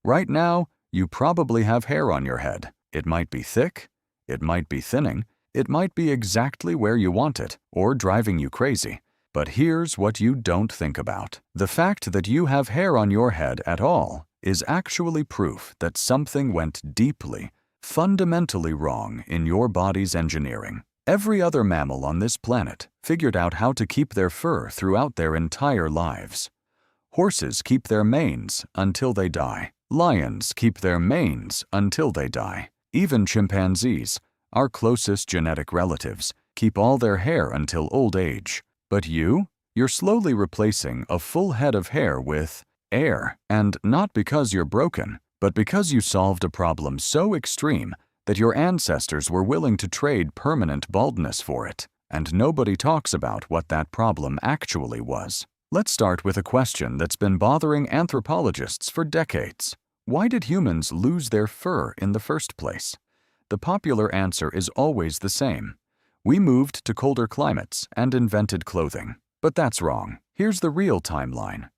Right now, you probably have hair on your head. It might be thick, it might be thinning, it might be exactly where you want it or driving you crazy. But here's what you don't think about. The fact that you have hair on your head at all is actually proof that something went deeply, fundamentally wrong in your body's engineering. Every other mammal on this planet figured out how to keep their fur throughout their entire lives. Horses keep their manes until they die. Lions keep their manes until they die. Even chimpanzees, our closest genetic relatives, keep all their hair until old age. But you're slowly replacing a full head of hair with air. And not because you're broken, but because you solved a problem so extreme that your ancestors were willing to trade permanent baldness for it. And nobody talks about what that problem actually was. Let's start with a question that's been bothering anthropologists for decades. Why did humans lose their fur in the first place? The popular answer is always the same. We moved to colder climates and invented clothing. But that's wrong. Here's the real timeline.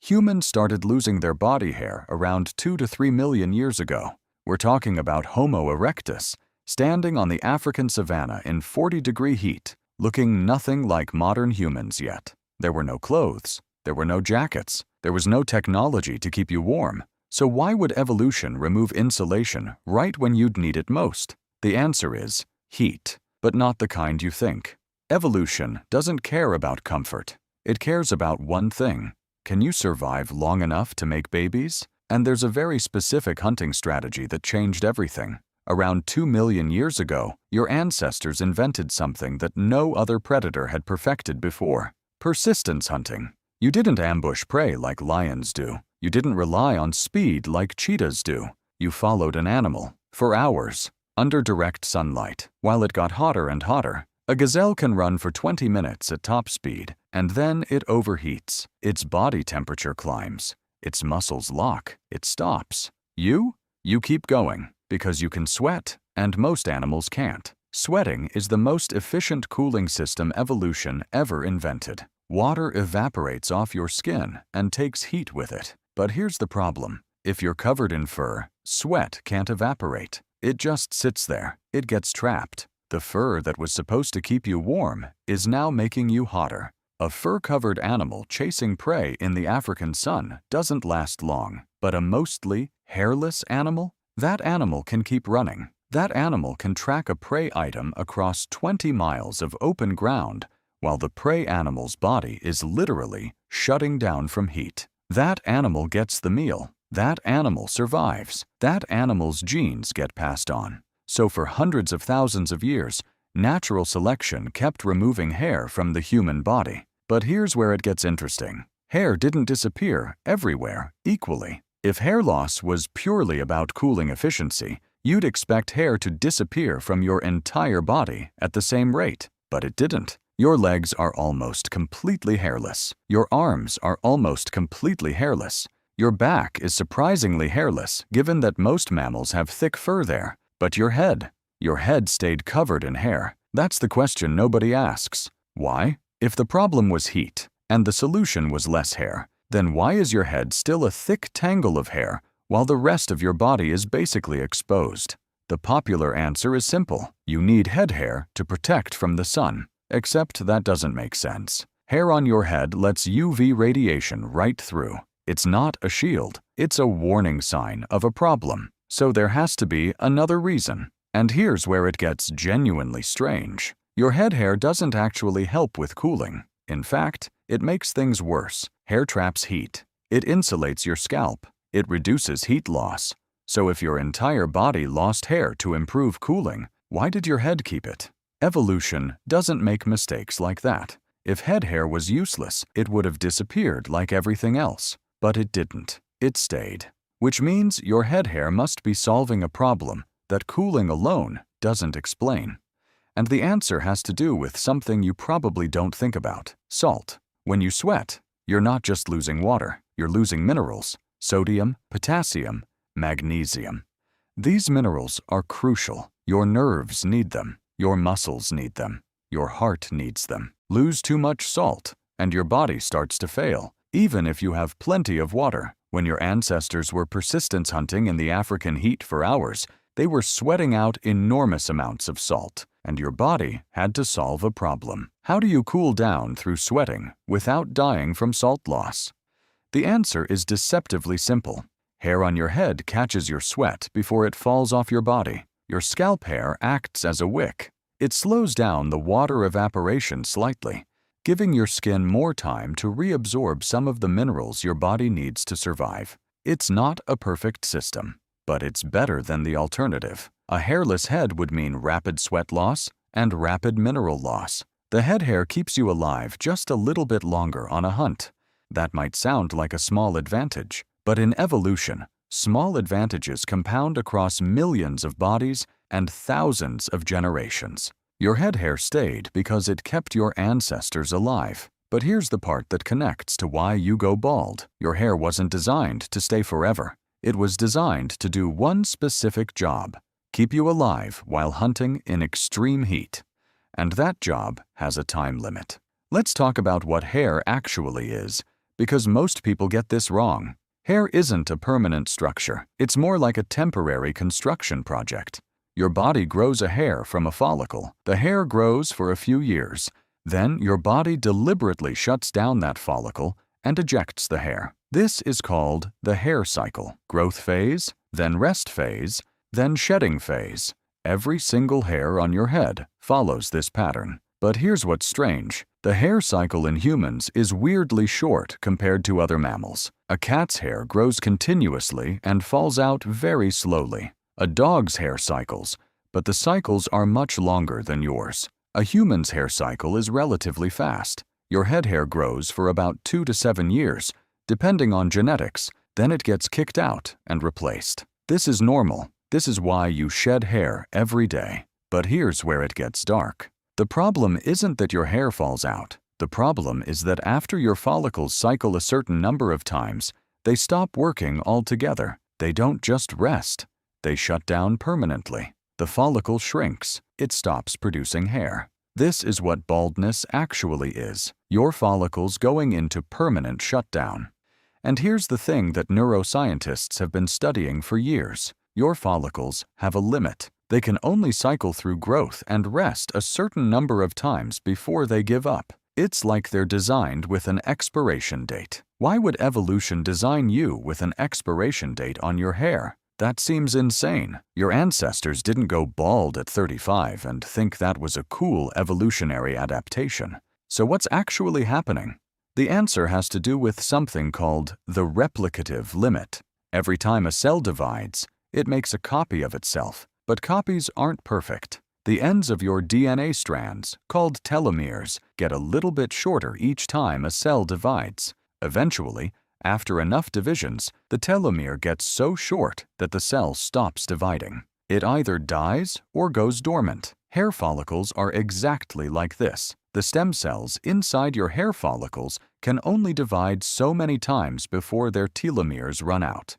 Humans started losing their body hair around 2 to 3 million years ago. We're talking about Homo erectus, standing on the African savanna in 40-degree heat, looking nothing like modern humans yet. There were no clothes, there were no jackets, there was no technology to keep you warm. So why would evolution remove insulation right when you'd need it most? The answer is heat, but not the kind you think. Evolution doesn't care about comfort. It cares about one thing. Can you survive long enough to make babies? And there's a very specific hunting strategy that changed everything. Around 2 million years ago, your ancestors invented something that no other predator had perfected before. Persistence hunting. You didn't ambush prey like lions do. You didn't rely on speed like cheetahs do. You followed an animal for hours, under direct sunlight. While it got hotter and hotter, a gazelle can run for 20 minutes at top speed, and then it overheats. Its body temperature climbs. Its muscles lock. It stops. You keep going because you can sweat, and most animals can't. Sweating is the most efficient cooling system evolution ever invented. Water evaporates off your skin and takes heat with it. But here's the problem. If you're covered in fur, sweat can't evaporate. It just sits there. It gets trapped. The fur that was supposed to keep you warm is now making you hotter. A fur-covered animal chasing prey in the African sun doesn't last long. But a mostly hairless animal? That animal can keep running. That animal can track a prey item across 20 miles of open ground while the prey animal's body is literally shutting down from heat. That animal gets the meal. That animal survives. That animal's genes get passed on. So for hundreds of thousands of years, natural selection kept removing hair from the human body. But here's where it gets interesting. Hair didn't disappear everywhere equally. If hair loss was purely about cooling efficiency, you'd expect hair to disappear from your entire body at the same rate, but it didn't. Your legs are almost completely hairless. Your arms are almost completely hairless. Your back is surprisingly hairless, given that most mammals have thick fur there. But your head stayed covered in hair. That's the question nobody asks. Why? If the problem was heat, and the solution was less hair, then why is your head still a thick tangle of hair while the rest of your body is basically exposed? The popular answer is simple. You need head hair to protect from the sun. Except that doesn't make sense. Hair on your head lets UV radiation right through. It's not a shield. It's a warning sign of a problem. So there has to be another reason. And here's where it gets genuinely strange. Your head hair doesn't actually help with cooling. In fact, it makes things worse. Hair traps heat. It insulates your scalp. It reduces heat loss. So if your entire body lost hair to improve cooling, why did your head keep it? Evolution doesn't make mistakes like that. If head hair was useless, it would have disappeared like everything else. But it didn't. It stayed. Which means your head hair must be solving a problem that cooling alone doesn't explain. And the answer has to do with something you probably don't think about: salt. When you sweat, you're not just losing water, you're losing minerals: sodium, potassium, magnesium. These minerals are crucial. Your nerves need them. Your muscles need them. Your heart needs them. Lose too much salt, and your body starts to fail. Even if you have plenty of water, When your ancestors were persistence hunting in the African heat for hours, they were sweating out enormous amounts of salt, and your body had to solve a problem. How do you cool down through sweating without dying from salt loss? The answer is deceptively simple. Hair on your head catches your sweat before it falls off your body. Your scalp hair acts as a wick. It slows down the water evaporation slightly, giving your skin more time to reabsorb some of the minerals your body needs to survive. It's not a perfect system, but it's better than the alternative. A hairless head would mean rapid sweat loss and rapid mineral loss. The head hair keeps you alive just a little bit longer on a hunt. That might sound like a small advantage, but in evolution, small advantages compound across millions of bodies and thousands of generations. Your head hair stayed because it kept your ancestors alive. But here's the part that connects to why you go bald. Your hair wasn't designed to stay forever. It was designed to do one specific job: keep you alive while hunting in extreme heat. And that job has a time limit. Let's talk about what hair actually is, because most people get this wrong. Hair isn't a permanent structure. It's more like a temporary construction project. Your body grows a hair from a follicle. The hair grows for a few years. Then your body deliberately shuts down that follicle and ejects the hair. This is called the hair cycle. Growth phase, then rest phase, then shedding phase. Every single hair on your head follows this pattern. But here's what's strange. The hair cycle in humans is weirdly short compared to other mammals. A cat's hair grows continuously and falls out very slowly. A dog's hair cycles, but the cycles are much longer than yours. A human's hair cycle is relatively fast. Your head hair grows for about 2 to 7 years, depending on genetics, then it gets kicked out and replaced. This is normal. This is why you shed hair every day. But here's where it gets dark. The problem isn't that your hair falls out. The problem is that after your follicles cycle a certain number of times, they stop working altogether. They don't just rest. They shut down permanently. The follicle shrinks. It stops producing hair. This is what baldness actually is. Your follicles going into permanent shutdown. And here's the thing that neuroscientists have been studying for years. Your follicles have a limit. They can only cycle through growth and rest a certain number of times before they give up. It's like they're designed with an expiration date. Why would evolution design you with an expiration date on your hair? That seems insane. Your ancestors didn't go bald at 35 and think that was a cool evolutionary adaptation. So what's actually happening? The answer has to do with something called the replicative limit. Every time a cell divides, it makes a copy of itself. But copies aren't perfect. The ends of your DNA strands, called telomeres, get a little bit shorter each time a cell divides. Eventually, after enough divisions, the telomere gets so short that the cell stops dividing. It either dies or goes dormant. Hair follicles are exactly like this. The stem cells inside your hair follicles can only divide so many times before their telomeres run out.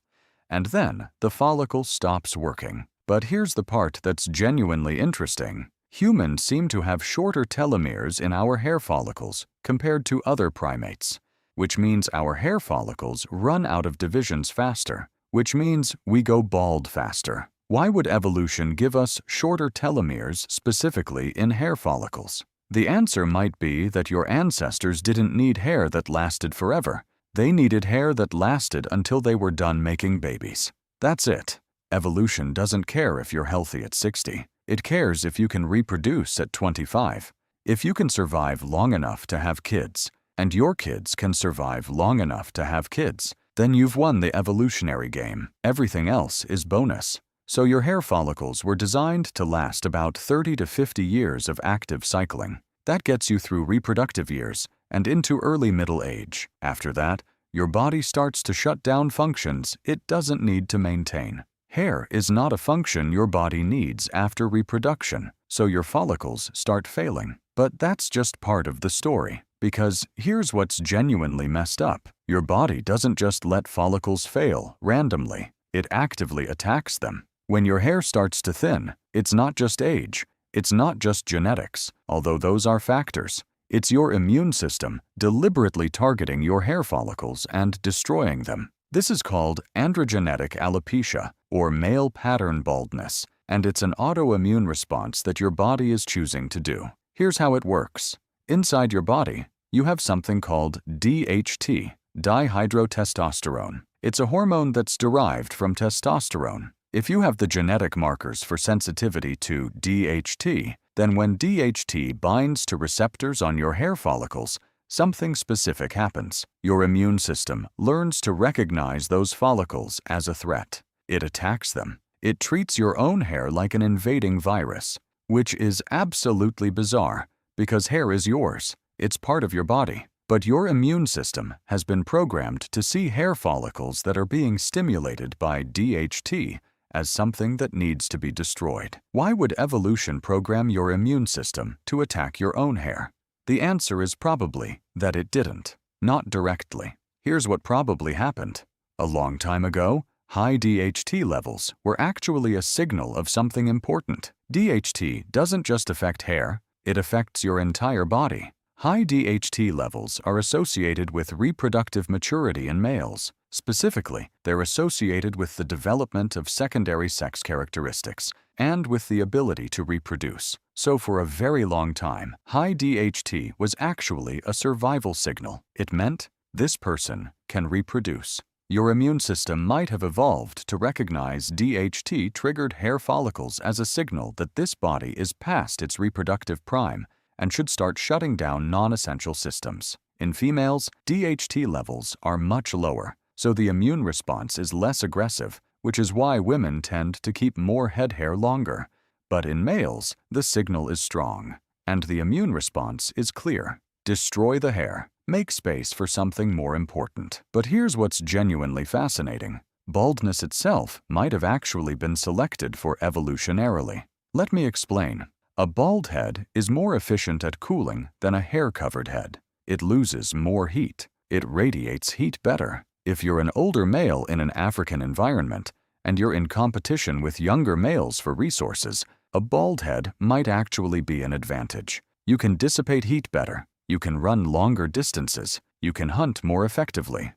And then the follicle stops working. But here's the part that's genuinely interesting. Humans seem to have shorter telomeres in our hair follicles compared to other primates, which means our hair follicles run out of divisions faster, which means we go bald faster. Why would evolution give us shorter telomeres specifically in hair follicles? The answer might be that your ancestors didn't need hair that lasted forever. They needed hair that lasted until they were done making babies. That's it. Evolution doesn't care if you're healthy at 60. It cares if you can reproduce at 25. If you can survive long enough to have kids, and your kids can survive long enough to have kids, then you've won the evolutionary game. Everything else is bonus. So your hair follicles were designed to last about 30 to 50 years of active cycling. That gets you through reproductive years and into early middle age. After that, your body starts to shut down functions it doesn't need to maintain. Hair is not a function your body needs after reproduction, so your follicles start failing. But that's just part of the story, because here's what's genuinely messed up. Your body doesn't just let follicles fail randomly. It actively attacks them. When your hair starts to thin, it's not just age. It's not just genetics, although those are factors. It's your immune system deliberately targeting your hair follicles and destroying them. This is called androgenetic alopecia, or male pattern baldness, and it's an autoimmune response that your body is choosing to do. Here's how it works. Inside your body, you have something called DHT, dihydrotestosterone. It's a hormone that's derived from testosterone. If you have the genetic markers for sensitivity to DHT, then when DHT binds to receptors on your hair follicles, something specific happens. Your immune system learns to recognize those follicles as a threat. It attacks them. It treats your own hair like an invading virus, which is absolutely bizarre because hair is yours. It's part of your body. But your immune system has been programmed to see hair follicles that are being stimulated by DHT as something that needs to be destroyed. Why would evolution program your immune system to attack your own hair? The answer is probably that it didn't. Not directly. Here's what probably happened. A long time ago, high DHT levels were actually a signal of something important. DHT doesn't just affect hair, it affects your entire body. High DHT levels are associated with reproductive maturity in males. Specifically, they're associated with the development of secondary sex characteristics and with the ability to reproduce. So for a very long time, high DHT was actually a survival signal. It meant this person can reproduce. Your immune system might have evolved to recognize DHT-triggered hair follicles as a signal that this body is past its reproductive prime and should start shutting down non-essential systems. In females, DHT levels are much lower, so the immune response is less aggressive, which is why women tend to keep more head hair longer. But in males, the signal is strong, and the immune response is clear. Destroy the hair. Make space for something more important. But here's what's genuinely fascinating. Baldness itself might have actually been selected for evolutionarily. Let me explain. A bald head is more efficient at cooling than a hair-covered head. It loses more heat. It radiates heat better. If you're an older male in an African environment, and you're in competition with younger males for resources, a bald head might actually be an advantage. You can dissipate heat better. You can run longer distances. You can hunt more effectively.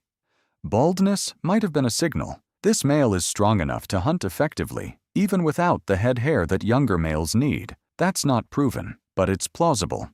Baldness might have been a signal. This male is strong enough to hunt effectively, even without the head hair that younger males need. That's not proven, but it's plausible.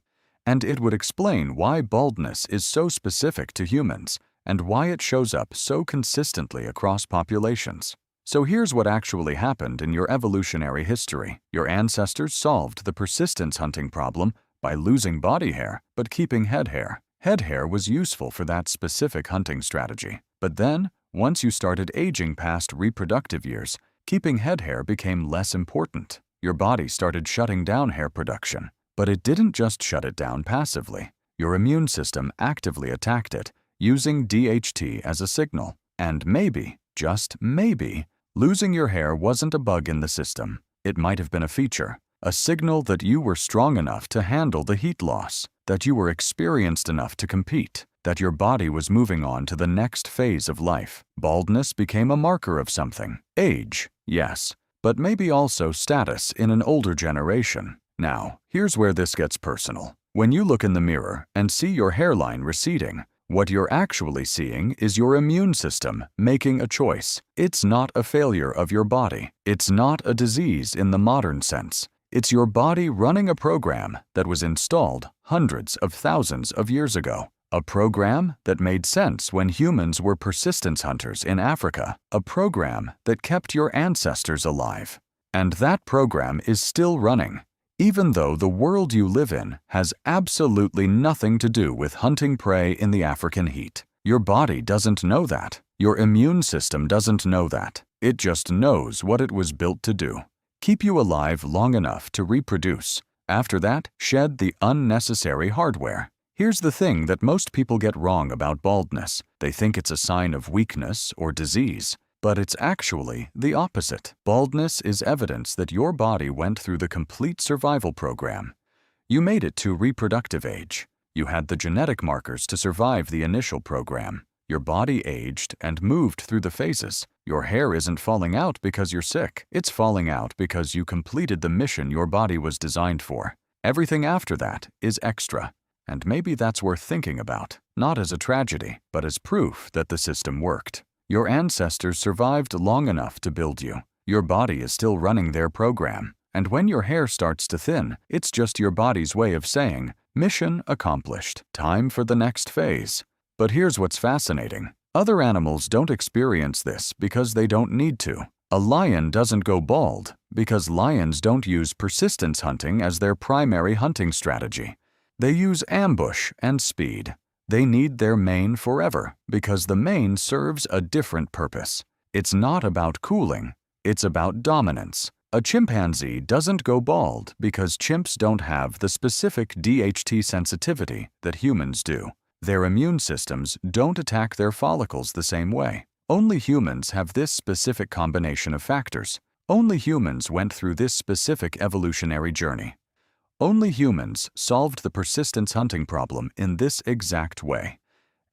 And it would explain why baldness is so specific to humans and why it shows up so consistently across populations. So here's what actually happened in your evolutionary history. Your ancestors solved the persistence hunting problem by losing body hair but keeping head hair. Head hair was useful for that specific hunting strategy. But then, once you started aging past reproductive years, keeping head hair became less important. Your body started shutting down hair production. But it didn't just shut it down passively. Your immune system actively attacked it, using DHT as a signal. And maybe, just maybe, losing your hair wasn't a bug in the system. It might have been a feature. A signal that you were strong enough to handle the heat loss, that you were experienced enough to compete, that your body was moving on to the next phase of life. Baldness became a marker of something. Age, yes, but maybe also status in an older generation. Now, here's where this gets personal. When you look in the mirror and see your hairline receding, what you're actually seeing is your immune system making a choice. It's not a failure of your body. It's not a disease in the modern sense. It's your body running a program that was installed hundreds of thousands of years ago. A program that made sense when humans were persistence hunters in Africa. A program that kept your ancestors alive. And that program is still running, even though the world you live in has absolutely nothing to do with hunting prey in the African heat. Your body doesn't know that. Your immune system doesn't know that. It just knows what it was built to do. Keep you alive long enough to reproduce. After that, shed the unnecessary hardware. Here's the thing that most people get wrong about baldness. They think it's a sign of weakness or disease, but it's actually the opposite. Baldness is evidence that your body went through the complete survival program. You made it to reproductive age. You had the genetic markers to survive the initial program. Your body aged and moved through the phases. Your hair isn't falling out because you're sick. It's falling out because you completed the mission your body was designed for. Everything after that is extra. And maybe that's worth thinking about, not as a tragedy, but as proof that the system worked. Your ancestors survived long enough to build you. Your body is still running their program. And when your hair starts to thin, it's just your body's way of saying, mission accomplished, time for the next phase. But here's what's fascinating. Other animals don't experience this because they don't need to. A lion doesn't go bald because lions don't use persistence hunting as their primary hunting strategy. They use ambush and speed. They need their mane forever because the mane serves a different purpose. It's not about cooling, it's about dominance. A chimpanzee doesn't go bald because chimps don't have the specific DHT sensitivity that humans do. Their immune systems don't attack their follicles the same way. Only humans have this specific combination of factors. Only humans went through this specific evolutionary journey. Only humans solved the persistence hunting problem in this exact way.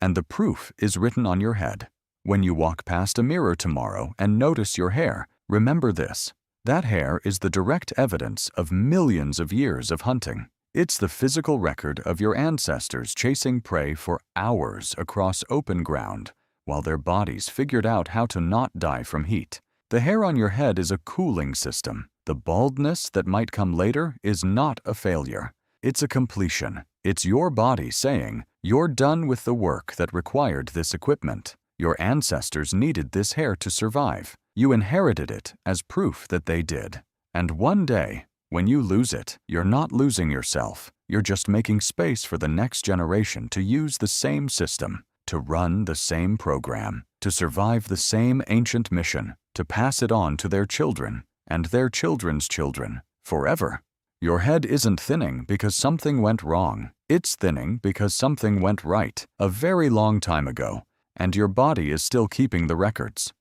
And the proof is written on your head. When you walk past a mirror tomorrow and notice your hair, remember this. That hair is the direct evidence of millions of years of hunting. It's the physical record of your ancestors chasing prey for hours across open ground, while their bodies figured out how to not die from heat. The hair on your head is a cooling system. The baldness that might come later is not a failure. It's a completion. It's your body saying, you're done with the work that required this equipment. Your ancestors needed this hair to survive. You inherited it as proof that they did. And one day, when you lose it, you're not losing yourself. You're just making space for the next generation to use the same system, to run the same program, to survive the same ancient mission, to pass it on to their children and their children's children, forever. Your head isn't thinning because something went wrong. It's thinning because something went right a very long time ago, and your body is still keeping the records.